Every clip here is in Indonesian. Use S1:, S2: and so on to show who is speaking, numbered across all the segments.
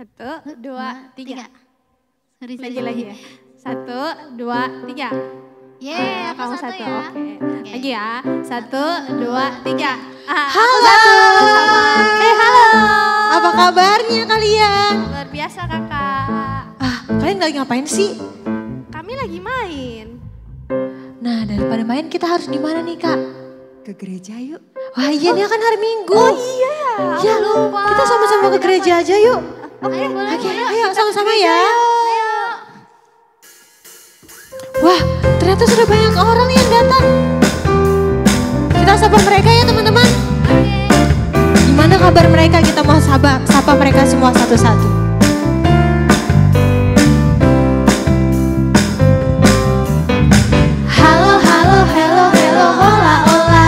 S1: Satu, dua, tiga.
S2: Lagi
S1: ya. Satu, dua, tiga.
S2: Yeay,
S1: kamu satu.
S2: ya.
S1: Oke. Lagi ya. Satu, dua, tiga.
S3: Halo.
S1: Halo.
S3: Apa kabarnya kalian?
S1: Luar biasa kakak.
S3: Kalian lagi ngapain sih?
S1: Kami lagi main.
S3: Nah, daripada main kita harus di mana nih, Kak?
S4: Ke gereja yuk.
S3: Wah, iya nih kan hari Minggu.
S1: Oh iya ya.
S3: Ya,
S2: lupa.
S3: kita sama-sama ke gereja aja yuk.
S2: Oke, boleh.
S3: Ayo sama-sama ya. Wah, ternyata sudah banyak orang yang datang. Kita sapa mereka ya teman-teman. Gimana kabar mereka? Kita mau sapa mereka semua satu-satu. Halo, halo, hello, hello, hola, hola.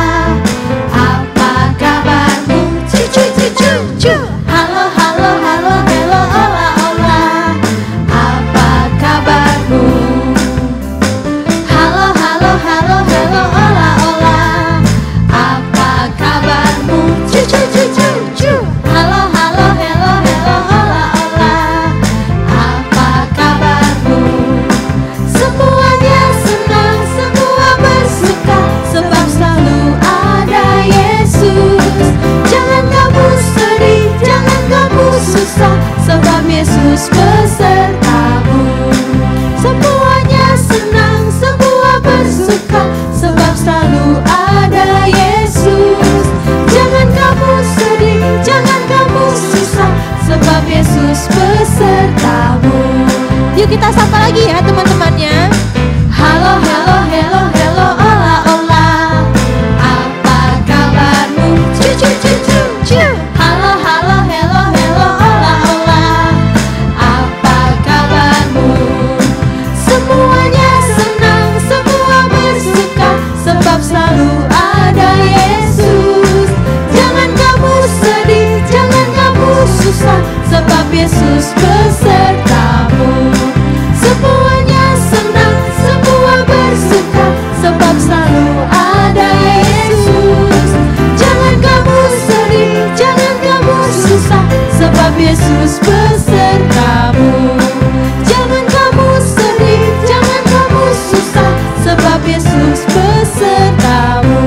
S3: Apa kabarmu? Cucu, cucu, cucu. Halo, halo, halo, hello, hola, hola. Apa kabarmu? Halo, halo, halo, hello, hola, hola. Apa kabarmu? Cucu, cucu, cucu. Halo, halo, hello, hello, hola, hola. Apa kabarmu? Semuanya senang, semua bersuka, sebab selalu ada Yesus. Jangan kamu sedih, jangan kamu susah, sebab Yesus besertamu. Semuanya senang, semua bersuka, sebab selalu ada Yesus. Jangan kamu sedih, jangan kamu susah, sebab Yesus besertamu. Yuk kita sapa lagi ya teman-temannya. Halo, halo, hello, hello, hola, hola. Apa kabarmu? Cucu, cucu, cucu. Halo, halo, hello, hello, hola, hola. Apa kabarmu? Semuanya senang, semua bersuka, sebab selalu ada Yesus. Jangan kamu sedih, jangan kamu susah, sebab Yesus besertamu. Semuanya senang, semua bersuka, sebab selalu ada Yesus. Jangan kamu sedih, jangan kamu susah, sebab Yesus besertamu. Jangan kamu sedih, jangan kamu susah, sebab Yesus besertamu.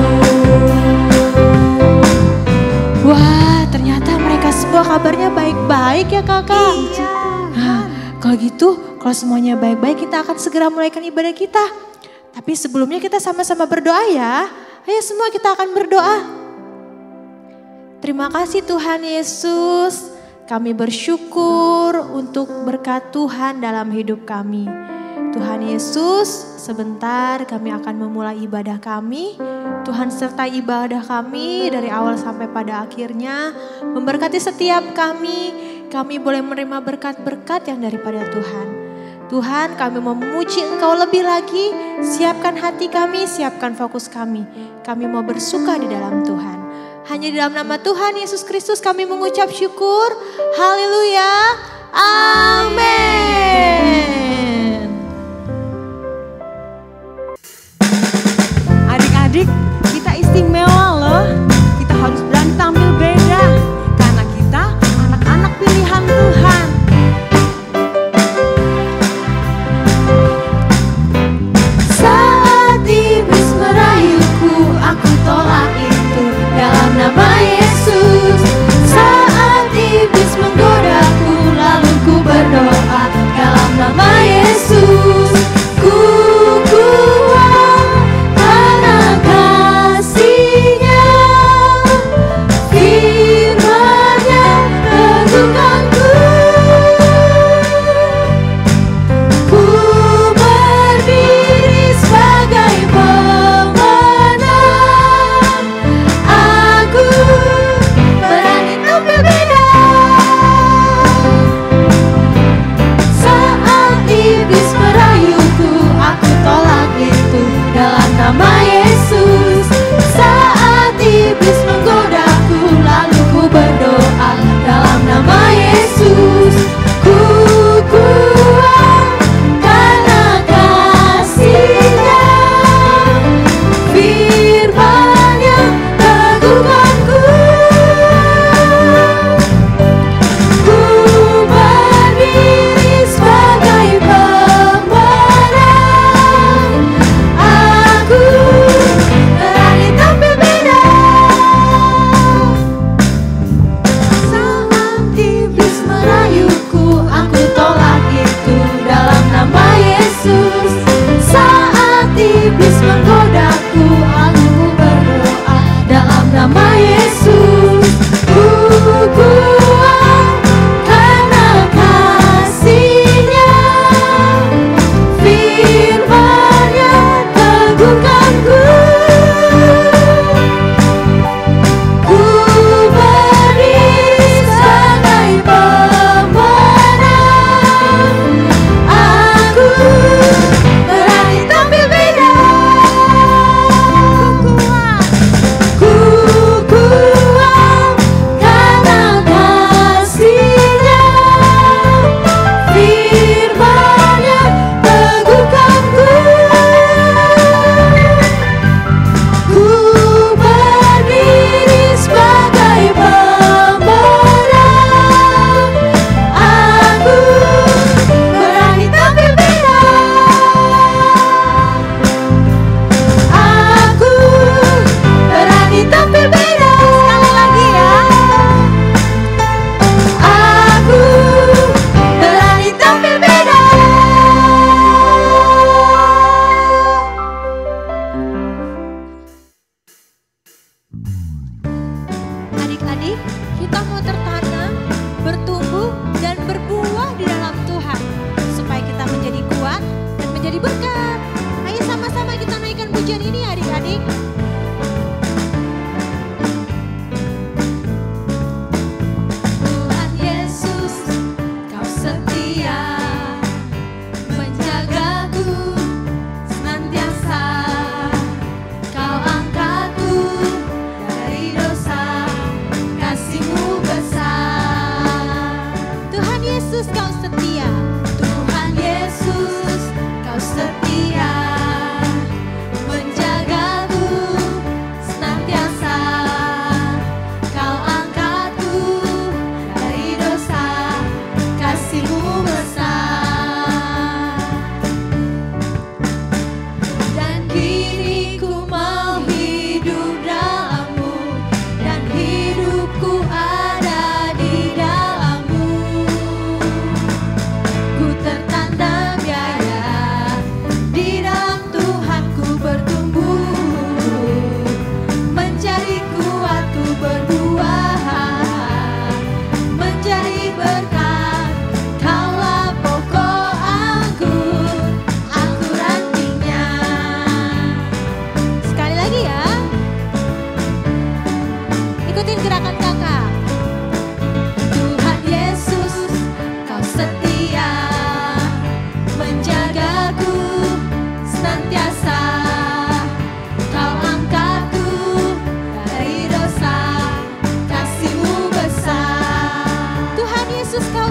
S3: Wah, ternyata mereka semua kabarnya baik-baik ya kakak.
S1: Iya.
S3: Nah, kalau gitu, kalau semuanya baik-baik kita akan segera mulaikan ibadah kita. Tapi sebelumnya kita sama-sama berdoa ya. Ayo semua kita akan berdoa. Terima kasih Tuhan Yesus. Kami bersyukur untuk berkat Tuhan dalam hidup kami. Tuhan Yesus, sebentar kami akan memulai ibadah kami. Tuhan sertai ibadah kami dari awal sampai pada akhirnya. Memberkati setiap kami. Kami boleh menerima berkat-berkat yang daripada Tuhan. Tuhan, kami mau memuji Engkau lebih lagi. Siapkan hati kami, siapkan fokus kami. Kami mau bersuka di dalam Tuhan. Hanya di dalam nama Tuhan Yesus Kristus kami mengucap syukur. Haleluya. Amin.
S4: Adik-adik, kita istimewa loh. Kita harus berani tampil beda. Karena kita anak-anak pilihan Tuhan.
S3: Saat iblis merayuku, aku tolak itu dalam nama Yesus. Saat iblis menggodaku, lalu ku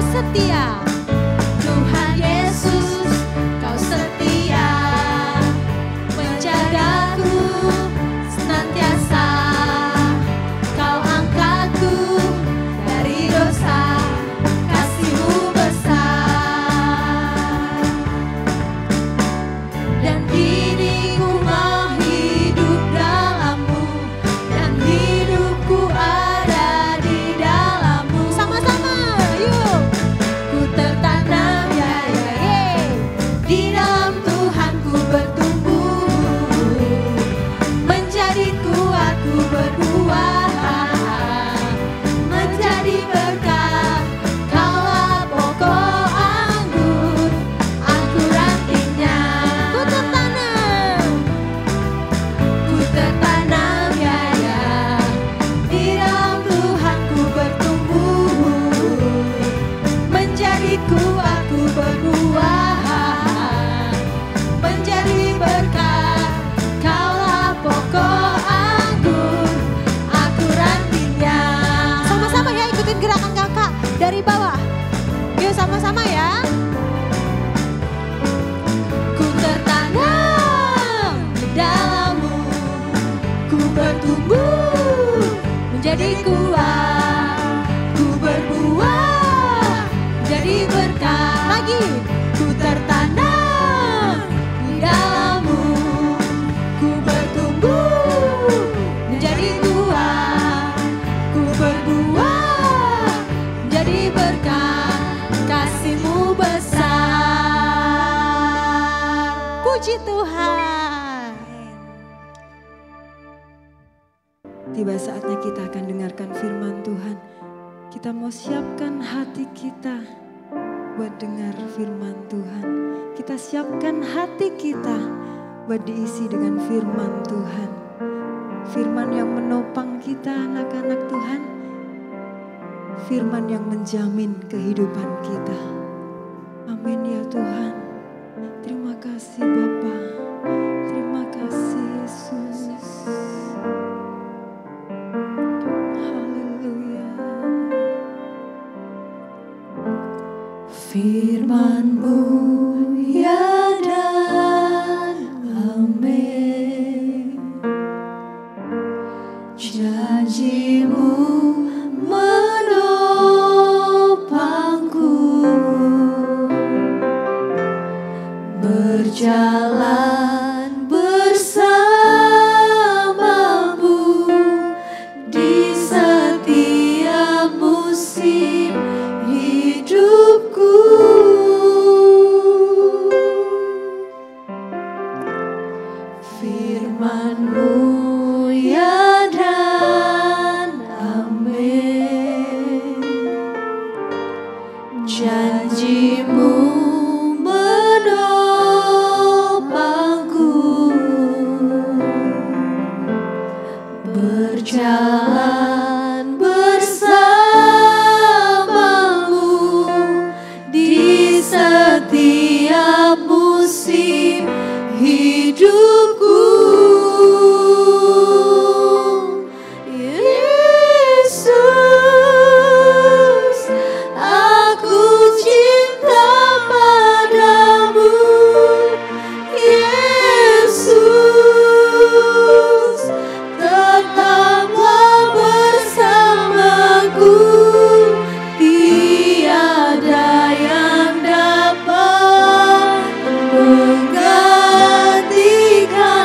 S3: setia.
S1: Tuhan Yesus, Kau setia menjagaku senantiasa. Kau angkatku dari dosa, kasih-Mu besar. Dan kini ku mau hidup dalam-Mu, dan hidupku ada di dalam-Mu.
S3: Sama-sama, yuk.
S1: Ku tertanam ya ya ye, di dalam Tuhan ku bertumbuh, menjadi kuat ku berbuah, menjadi berkat. Kaulah pokok anggur, aku rantingnya. Ku tertanam ya ya, di dalam Tuhan ku bertumbuh, menjadi kuat ku berbuah, menjadi berkat. Kaulah pokok anggur, aku rantingnya.
S3: Sama-sama ya, ikutin gerakan kakak dari bawah. Yuk sama-sama ya.
S1: Ku tertanam di dalam-Mu, ku bertumbuh menjadi kuat, ku berbuah jadi berkat.
S3: Lagi.
S1: Ku tertanam di dalam-Mu, ku bertumbuh menjadi kuat, ku berbuah menjadi berkat. Kasih-Mu besar.
S3: Puji Tuhan.
S4: Tiba saatnya kita akan dengarkan firman Tuhan. Kita mau siapkan hati kita buat dengar firman Tuhan. Kita siapkan hati kita buat diisi dengan firman Tuhan. Firman yang menopang kita anak-anak Tuhan. Firman yang menjamin kehidupan kita. Amin ya Tuhan. Terima kasih Bapa. Terima kasih Yesus. Haleluya.
S1: Firman-Mu ya dan amin, janji-Mu menopangku, berjalan bersama-Mu di setiap musim hidupku. Firman-Mu ya dan amin, janji-Mu menopangku, berjalan bersama-Mu di setiap musim hidupku. Yesus, aku cinta padamu. Yesus, tetaplah bersamaku. Tiada yang dapat menggantikan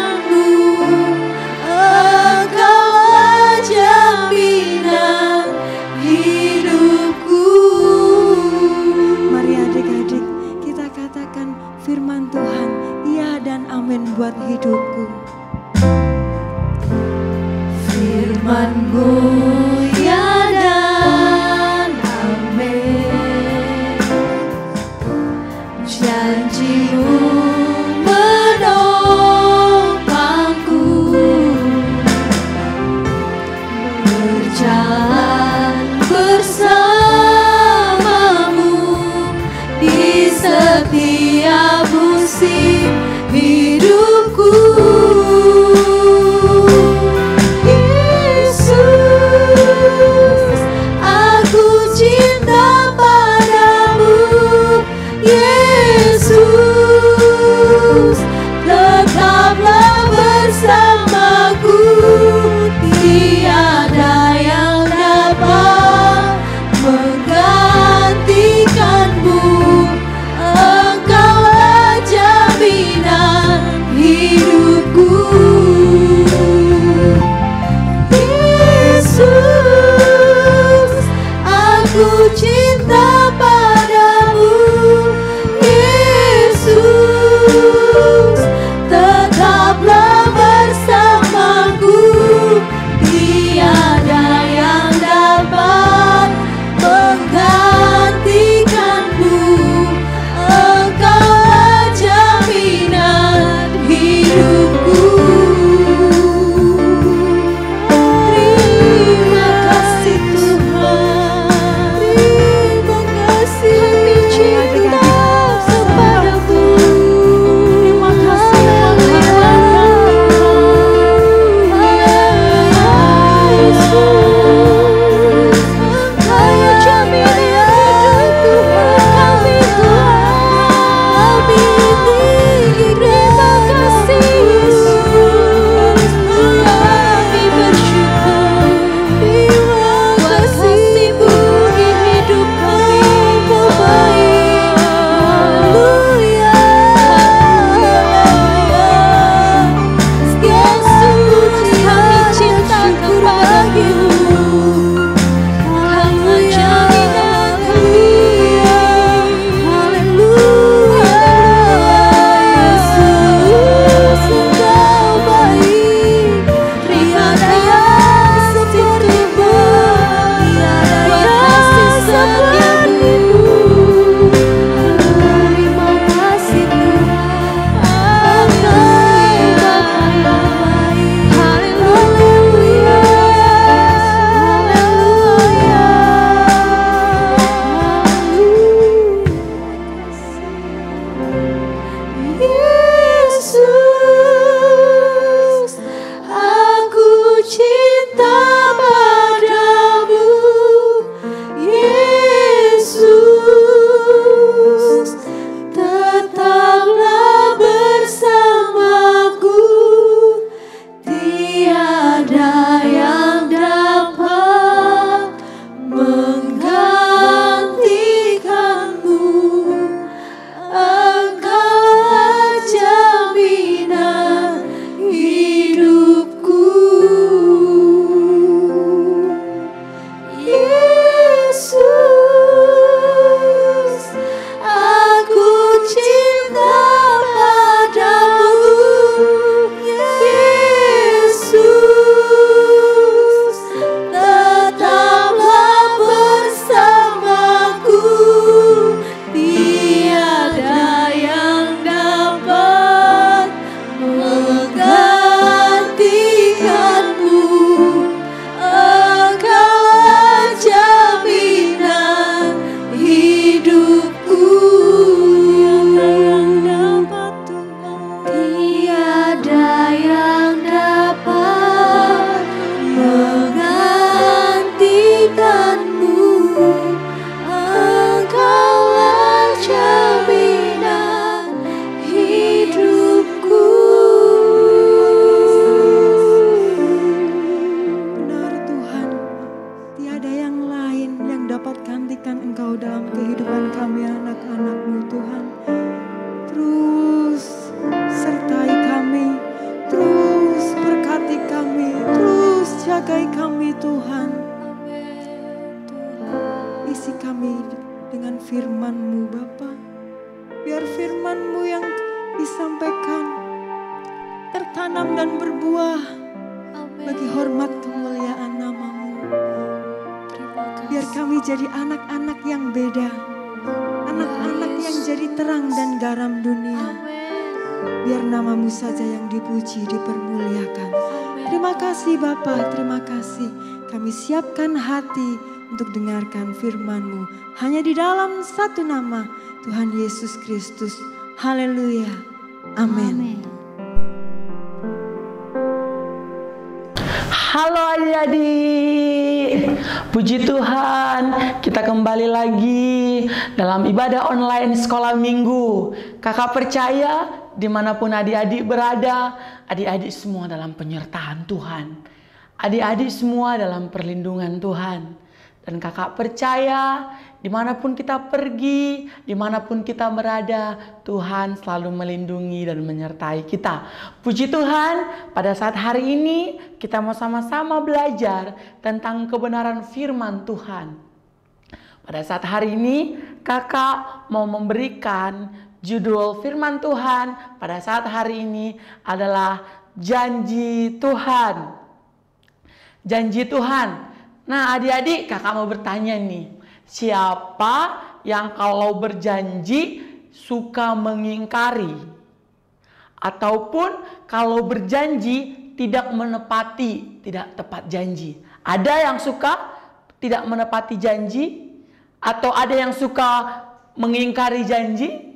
S4: firman-Mu Bapa. Biar firman-Mu yang disampaikan tertanam dan berbuah bagi hormat kemuliaan nama-Mu. Biar kami jadi anak-anak yang beda, anak-anak yang jadi terang dan garam dunia. Biar nama-Mu saja yang dipuji, dipermuliakan. Terima kasih Bapa, terima kasih. Kami siapkan hati untuk dengarkan firman-Mu. Hanya di dalam satu nama, Tuhan Yesus Kristus. Haleluya. Amin.
S5: Halo adik-adik, puji Tuhan, kita kembali lagi dalam ibadah online sekolah minggu. Kakak percaya dimanapun adik-adik berada, adik-adik semua dalam penyertaan Tuhan. Adik-adik semua dalam perlindungan Tuhan. Dan kakak percaya dimanapun kita pergi, dimanapun kita berada, Tuhan selalu melindungi dan menyertai kita. Puji Tuhan, pada saat hari ini kita mau sama-sama belajar tentang kebenaran firman Tuhan. Pada saat hari ini kakak mau memberikan judul firman Tuhan pada saat hari ini adalah janji Tuhan. Janji Tuhan. Nah adik-adik, kakak mau bertanya nih, siapa yang kalau berjanji suka mengingkari? Ataupun kalau berjanji tidak menepati, tidak tepat janji? Ada yang suka tidak menepati janji? Atau ada yang suka mengingkari janji?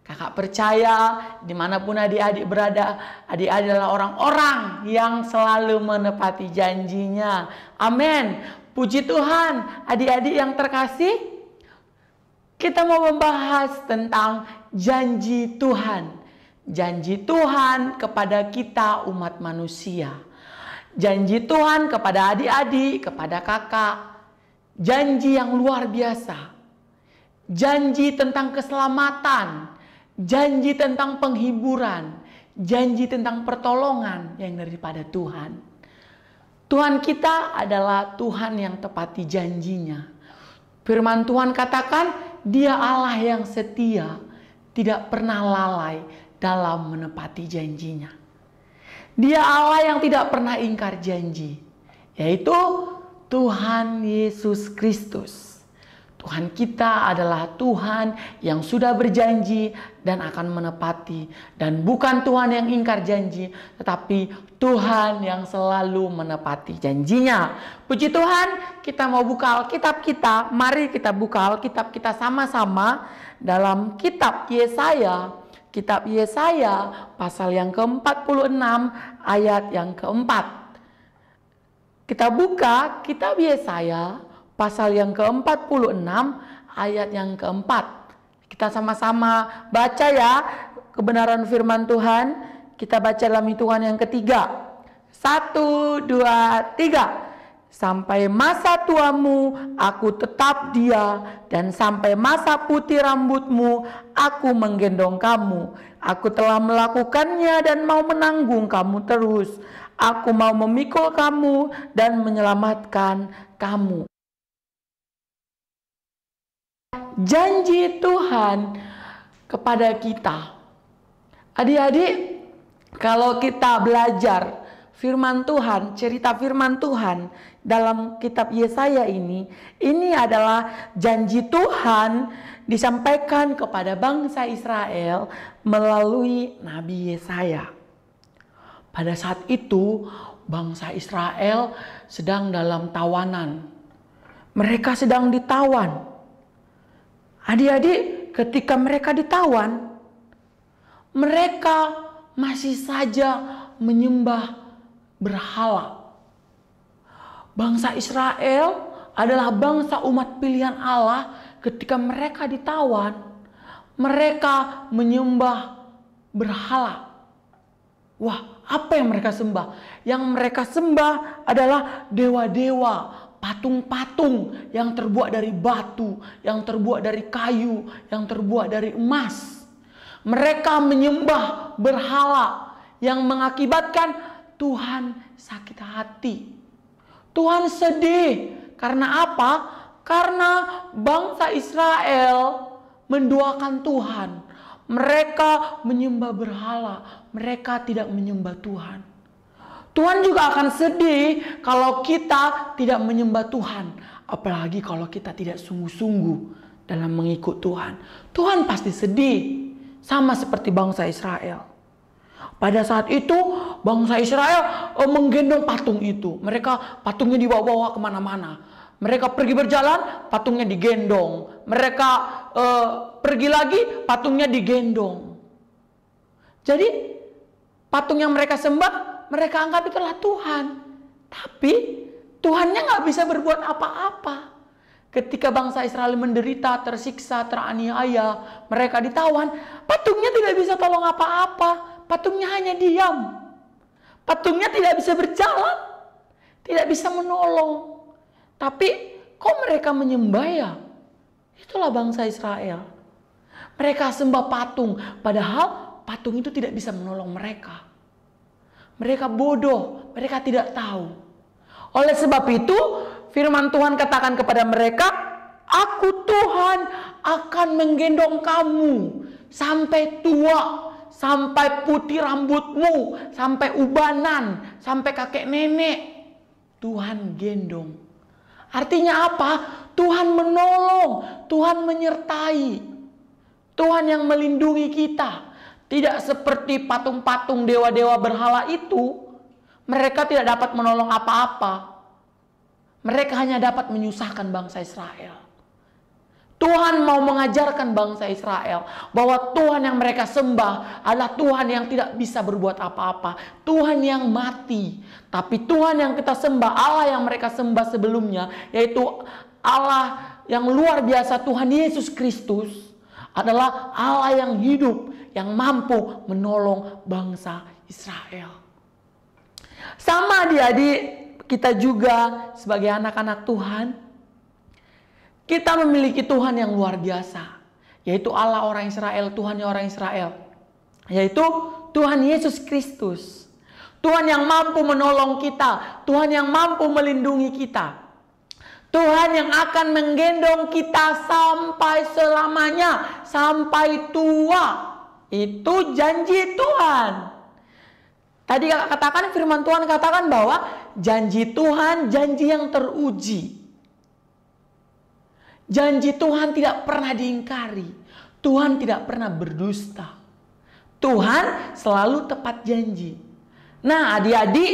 S5: Kakak percaya dimanapun adik-adik berada, adik-adik adalah orang-orang yang selalu menepati janjinya. Amin. Puji Tuhan, adik-adik yang terkasih, kita mau membahas tentang janji Tuhan. Janji Tuhan kepada kita umat manusia. Janji Tuhan kepada adik-adik, kepada kakak. Janji yang luar biasa. Janji tentang keselamatan. Janji tentang penghiburan, janji tentang pertolongan yang daripada Tuhan. Tuhan kita adalah Tuhan yang tepati janjinya. Firman Tuhan katakan, Dia Allah yang setia, tidak pernah lalai dalam menepati janjinya. Dia Allah yang tidak pernah ingkar janji, yaitu Tuhan Yesus Kristus. Tuhan kita adalah Tuhan yang sudah berjanji dan akan menepati. Dan bukan Tuhan yang ingkar janji, tetapi Tuhan yang selalu menepati janjinya. Puji Tuhan, kita mau buka Alkitab kita. Mari kita buka Alkitab kita sama-sama dalam kitab Yesaya. Kitab Yesaya pasal yang ke-46 ayat yang ke-4. Kita buka kitab Yesaya pasal yang ke-46 ayat yang ke-4. Kita sama-sama baca ya kebenaran firman Tuhan. Kita baca dalam hitungan yang ketiga. 1, 2, 3. Sampai masa tuamu aku tetap dia, dan sampai masa putih rambutmu aku menggendong kamu. Aku telah melakukannya dan mau menanggung kamu terus. Aku mau memikul kamu dan menyelamatkan kamu. Janji Tuhan kepada kita. Adik-adik, kalau kita belajar firman Tuhan, cerita firman Tuhan dalam kitab Yesaya ini adalah janji Tuhan disampaikan kepada bangsa Israel melalui Nabi Yesaya. Pada saat itu, bangsa Israel sedang dalam tawanan. Mereka sedang ditawan. Adik-adik, ketika mereka ditawan, mereka masih saja menyembah berhala. Bangsa Israel adalah bangsa umat pilihan Allah. Ketika mereka ditawan, mereka menyembah berhala. Wah, apa yang mereka sembah? Yang mereka sembah adalah dewa-dewa, patung-patung yang terbuat dari batu, yang terbuat dari kayu, yang terbuat dari emas. Mereka menyembah berhala yang mengakibatkan Tuhan sakit hati. Tuhan sedih. Karena apa? Karena bangsa Israel menduakan Tuhan. Mereka menyembah berhala, mereka tidak menyembah Tuhan. Tuhan juga akan sedih kalau kita tidak menyembah Tuhan. Apalagi kalau kita tidak sungguh-sungguh dalam mengikut Tuhan. Tuhan pasti sedih. Sama seperti bangsa Israel. Pada saat itu bangsa Israel menggendong patung itu. Patungnya dibawa-bawa kemana-mana. Mereka pergi berjalan, patungnya digendong. Mereka pergi lagi, patungnya digendong. Jadi patung yang mereka sembah, mereka anggap itulah Tuhan. Tapi Tuhannya nggak bisa berbuat apa-apa. Ketika bangsa Israel menderita, tersiksa, teraniaya, mereka ditawan, patungnya tidak bisa tolong apa-apa. Patungnya hanya diam. Patungnya tidak bisa berjalan, tidak bisa menolong. Tapi kok mereka menyembah ya? Itulah bangsa Israel. Mereka sembah patung, padahal patung itu tidak bisa menolong mereka. Mereka bodoh, mereka tidak tahu. Oleh sebab itu, firman Tuhan katakan kepada mereka, Aku Tuhan akan menggendong kamu sampai tua, sampai putih rambutmu, sampai ubanan, sampai kakek nenek. Tuhan gendong. Artinya apa? Tuhan menolong, Tuhan menyertai. Tuhan yang melindungi kita. Tidak seperti patung-patung dewa-dewa berhala itu, mereka tidak dapat menolong apa-apa. Mereka hanya dapat menyusahkan bangsa Israel. Tuhan mau mengajarkan bangsa Israel bahwa Tuhan yang mereka sembah adalah Tuhan yang tidak bisa berbuat apa-apa. Tuhan yang mati. Tapi Tuhan yang kita sembah, Allah yang mereka sembah sebelumnya, yaitu Allah yang luar biasa, Tuhan Yesus Kristus, adalah Allah yang hidup, yang mampu menolong bangsa Israel. Sama adik-adik, kita juga sebagai anak-anak Tuhan, kita memiliki Tuhan yang luar biasa, yaitu Allah orang Israel, Tuhannya orang Israel, yaitu Tuhan Yesus Kristus. Tuhan yang mampu menolong kita, Tuhan yang mampu melindungi kita, Tuhan yang akan menggendong kita sampai selamanya, sampai tua. Itu janji Tuhan. Tadi kakak katakan, firman Tuhan katakan bahwa janji Tuhan, janji yang teruji. Janji Tuhan tidak pernah diingkari. Tuhan tidak pernah berdusta. Tuhan selalu tepat janji. Nah, adik-adik,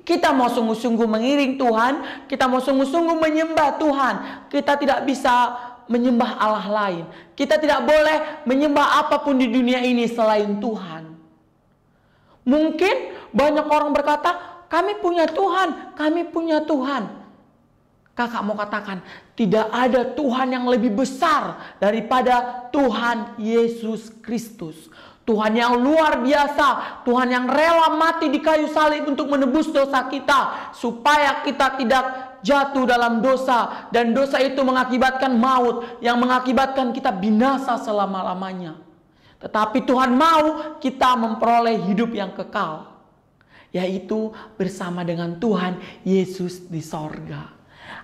S5: kita mau sungguh-sungguh mengiring Tuhan, kita mau sungguh-sungguh menyembah Tuhan. Kita tidak bisa menyembah Allah lain. Kita tidak boleh menyembah apapun di dunia ini selain Tuhan. Mungkin banyak orang berkata, kami punya Tuhan, kami punya Tuhan. Kakak mau katakan, tidak ada Tuhan yang lebih besar daripada Tuhan Yesus Kristus. Tuhan yang luar biasa, Tuhan yang rela mati di kayu salib untuk menebus dosa kita, supaya kita tidak jatuh dalam dosa, dan dosa itu mengakibatkan maut, yang mengakibatkan kita binasa selama-lamanya. Tetapi Tuhan mau kita memperoleh hidup yang kekal, yaitu bersama dengan Tuhan Yesus di sorga.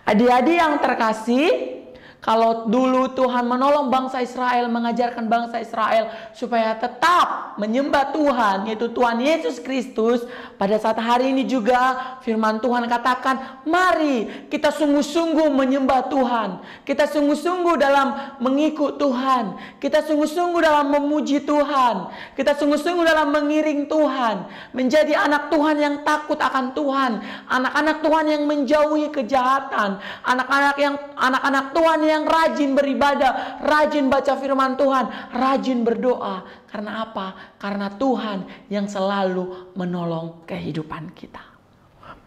S5: Adik-adik yang terkasih, kalau dulu Tuhan menolong bangsa Israel, mengajarkan bangsa Israel supaya tetap menyembah Tuhan, yaitu Tuhan Yesus Kristus, pada saat hari ini juga firman Tuhan katakan, mari kita sungguh-sungguh menyembah Tuhan. Kita sungguh-sungguh dalam mengikut Tuhan. Kita sungguh-sungguh dalam memuji Tuhan. Kita sungguh-sungguh dalam mengiring Tuhan. Menjadi anak Tuhan yang takut akan Tuhan. Anak-anak Tuhan yang menjauhi kejahatan. Anak-anak Tuhan yang rajin beribadah, rajin baca firman Tuhan, rajin berdoa. Karena apa? Karena Tuhan yang selalu menolong kehidupan kita.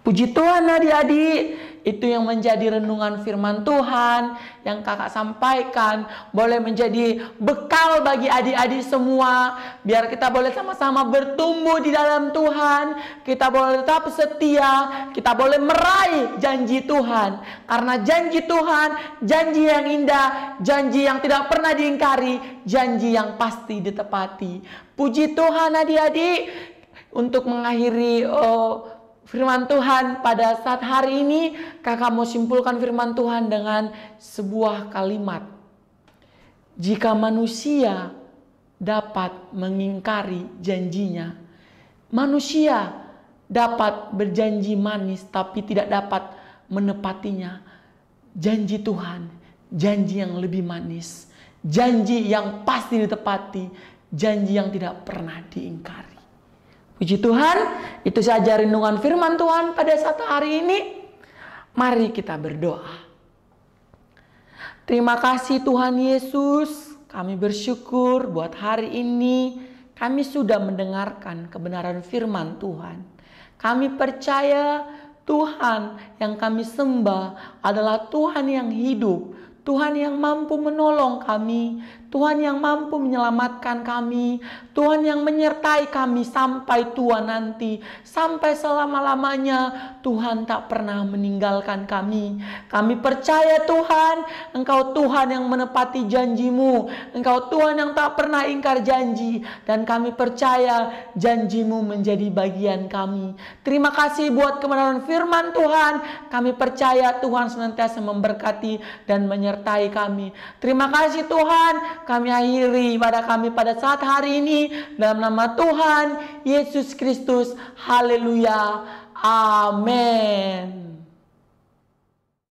S5: Puji Tuhan adik-adik, itu yang menjadi renungan firman Tuhan yang kakak sampaikan. Boleh menjadi bekal bagi adik-adik semua. Biar kita boleh sama-sama bertumbuh di dalam Tuhan. Kita boleh tetap setia. Kita boleh meraih janji Tuhan. Karena janji Tuhan, janji yang indah, janji yang tidak pernah diingkari, janji yang pasti ditepati. Puji Tuhan adik-adik. Untuk mengakhiri firman Tuhan pada saat hari ini, kakak mau simpulkan firman Tuhan dengan sebuah kalimat. Jika manusia dapat mengingkari janjinya, manusia dapat berjanji manis tapi tidak dapat menepatinya. Janji Tuhan, janji yang lebih manis, janji yang pasti ditepati, janji yang tidak pernah diingkari. Puji Tuhan, itu saja renungan firman Tuhan pada saat hari ini. Mari kita berdoa. Terima kasih Tuhan Yesus, kami bersyukur buat hari ini kami sudah mendengarkan kebenaran firman Tuhan. Kami percaya Tuhan yang kami sembah adalah Tuhan yang hidup, Tuhan yang mampu menolong kami, Tuhan yang mampu menyelamatkan kami, Tuhan yang menyertai kami sampai tua nanti, sampai selama-lamanya. Tuhan tak pernah meninggalkan kami. Kami percaya Tuhan, Engkau Tuhan yang menepati janjimu, Engkau Tuhan yang tak pernah ingkar janji, dan kami percaya janjimu menjadi bagian kami. Terima kasih buat kebenaran firman Tuhan. Kami percaya Tuhan senantiasa memberkati dan menyertai kami. Terima kasih Tuhan. Kami akhiri ibadah kami pada saat hari ini dalam nama Tuhan Yesus Kristus. Haleluya. Amin.